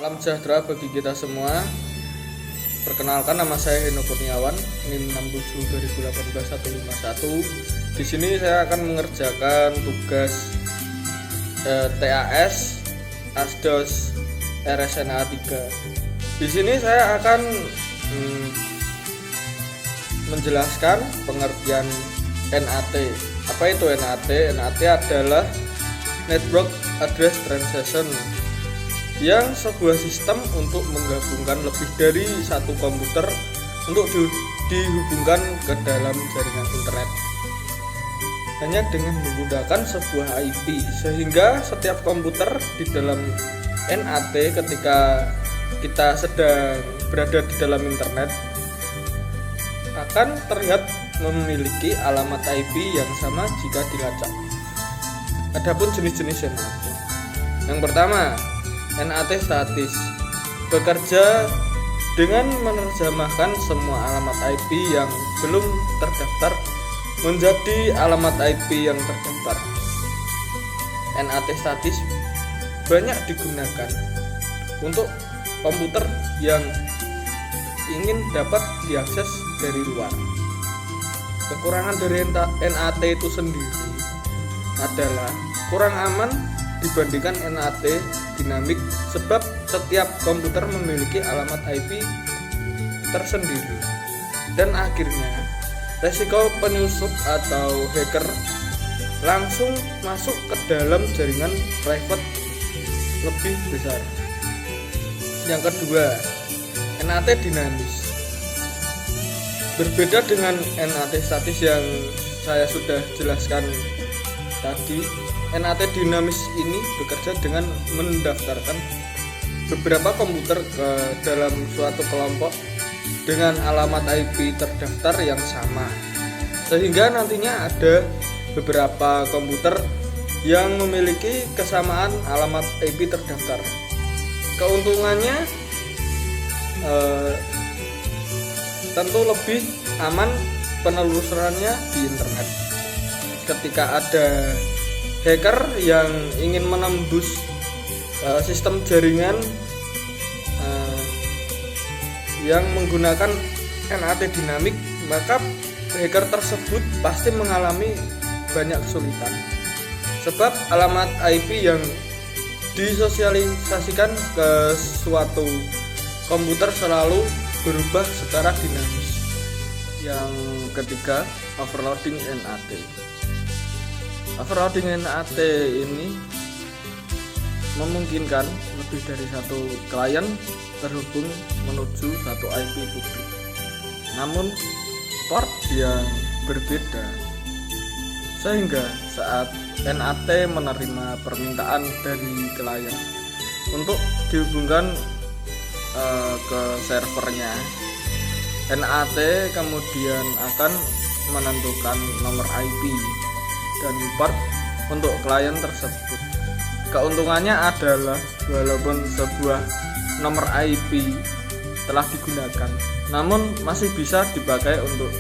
Salam sejahtera bagi kita semua. Perkenalkan, nama saya Heno Kurniawan, NIM 67 2018 151. Di sini saya akan mengerjakan tugas TAS Asdos RSNA 3. Di sini saya akan menjelaskan pengertian NAT. Apa itu NAT? NAT adalah Network Address Translation, yang sebuah sistem untuk menggabungkan lebih dari satu komputer untuk dihubungkan ke dalam jaringan internet hanya dengan menggunakan sebuah IP, sehingga setiap komputer di dalam NAT ketika kita sedang berada di dalam internet akan terlihat memiliki alamat IP yang sama jika dilacak. Adapun jenis-jenis NAT. Yang pertama, NAT statis, bekerja dengan menerjemahkan semua alamat IP yang belum terdaftar menjadi alamat IP yang terdaftar. NAT statis banyak digunakan untuk komputer yang ingin dapat diakses dari luar. Kekurangan dari NAT itu sendiri adalah kurang aman dibandingkan NAT dinamik, sebab setiap komputer memiliki alamat IP tersendiri, dan akhirnya resiko penyusup atau hacker langsung masuk ke dalam jaringan private lebih besar. Yang kedua, NAT dinamis. Berbeda dengan NAT statis yang saya sudah jelaskan tadi, NAT dinamis ini bekerja dengan mendaftarkan beberapa komputer ke dalam suatu kelompok dengan alamat IP terdaftar yang sama, sehingga nantinya ada beberapa komputer yang memiliki kesamaan alamat IP terdaftar. Keuntungannya tentu lebih aman penelusurannya di internet. Ketika ada hacker yang ingin menembus sistem jaringan yang menggunakan NAT dinamik, maka hacker tersebut pasti mengalami banyak kesulitan, sebab alamat IP yang disosialisasikan ke suatu komputer selalu berubah secara dinamis. Yang ketiga, overloading NAT. Overloading NAT ini memungkinkan lebih dari satu klien terhubung menuju satu IP publik, namun port yang berbeda, sehingga saat NAT menerima permintaan dari klien untuk dihubungkan ke servernya, NAT kemudian akan menentukan nomor IP dan port untuk klien tersebut. Keuntungannya adalah walaupun sebuah nomor IP telah digunakan, namun masih bisa dipakai untuk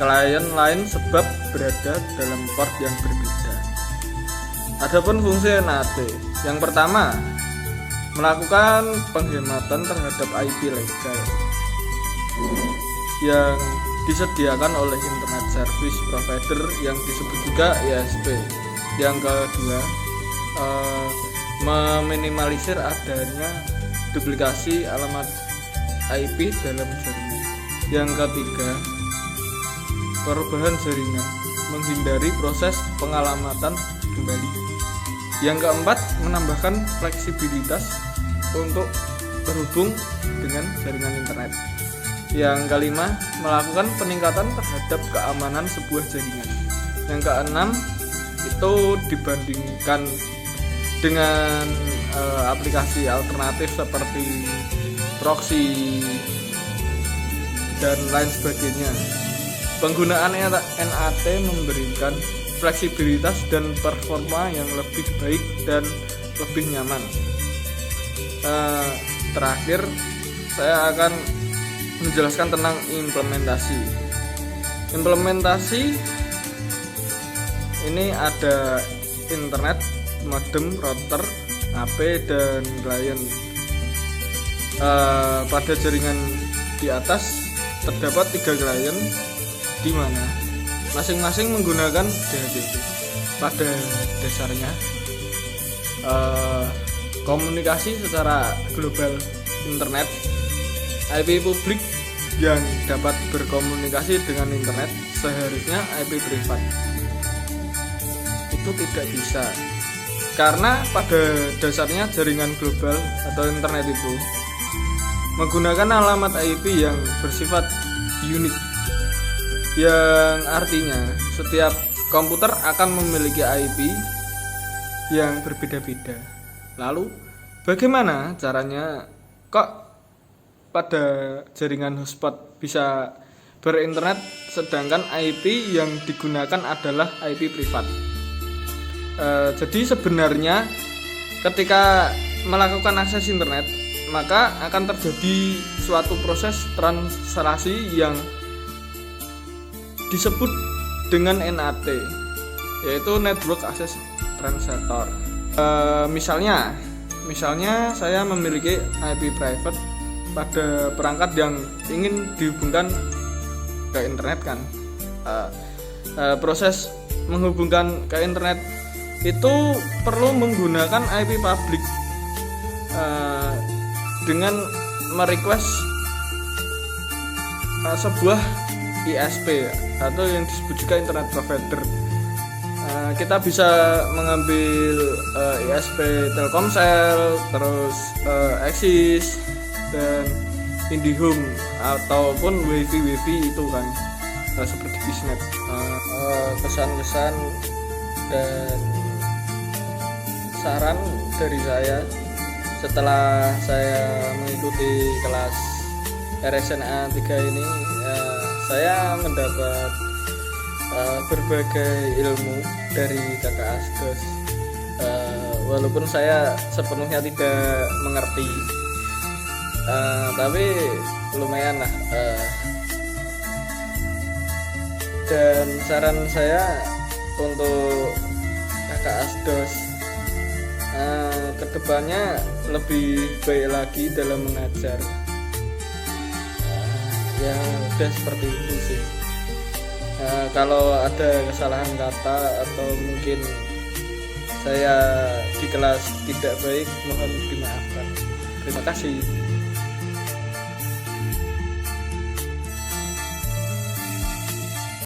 klien lain sebab berada dalam port yang berbeda. Adapun fungsi NAT, yang pertama, melakukan penghematan terhadap IP legal yang disediakan oleh Internet Service Provider yang disebut juga ISP. Yang kedua, meminimalisir adanya duplikasi alamat IP dalam jaringan. Yang ketiga, perubahan jaringan, menghindari proses pengalamatan kembali. Yang keempat, menambahkan fleksibilitas untuk terhubung dengan jaringan internet. Yang kelima, melakukan peningkatan terhadap keamanan sebuah jaringan. Yang keenam, itu dibandingkan dengan aplikasi alternatif seperti proxy dan lain sebagainya. Penggunaan NAT memberikan fleksibilitas dan performa yang lebih baik dan lebih nyaman. Terakhir, saya akan menjelaskan tentang implementasi. Implementasi ini ada internet, modem, router, HP, dan klien. pada jaringan di atas terdapat 3 klien di mana masing-masing menggunakan DHCP. Pada dasarnya komunikasi secara global internet, IP publik yang dapat berkomunikasi dengan internet seharusnya IP privat. Itu tidak bisa, karena pada dasarnya jaringan global atau internet itu menggunakan alamat IP yang bersifat unik, yang artinya setiap komputer akan memiliki IP yang berbeda-beda. Lalu bagaimana caranya kok pada jaringan hotspot bisa berinternet sedangkan IP yang digunakan adalah IP privat? Jadi sebenarnya ketika melakukan akses internet, maka akan terjadi suatu proses translasi yang disebut dengan NAT, yaitu Network Access Translator. Misalnya saya memiliki IP private pada perangkat yang ingin dihubungkan ke internet kan. Proses menghubungkan ke internet itu perlu menggunakan IP publik dengan merequest sebuah ISP atau yang disebut juga internet provider. Kita bisa mengambil ISP Telkomsel, terus Axis dan IndiHome ataupun WiFi itu kan, seperti Bisnet. Kesan-kesan dan saran dari saya setelah saya mengikuti kelas RSNA 3 ini, saya mendapat berbagai ilmu dari Kakak Asdos. Walaupun saya sepenuhnya tidak mengerti, tapi lumayan lah. Dan saran saya untuk Kakak Asdos, kedepannya lebih baik lagi dalam mengajar. Ya udah seperti itu sih. Kalau ada kesalahan kata atau mungkin saya di kelas tidak baik, mohon dimaafkan. Terima kasih.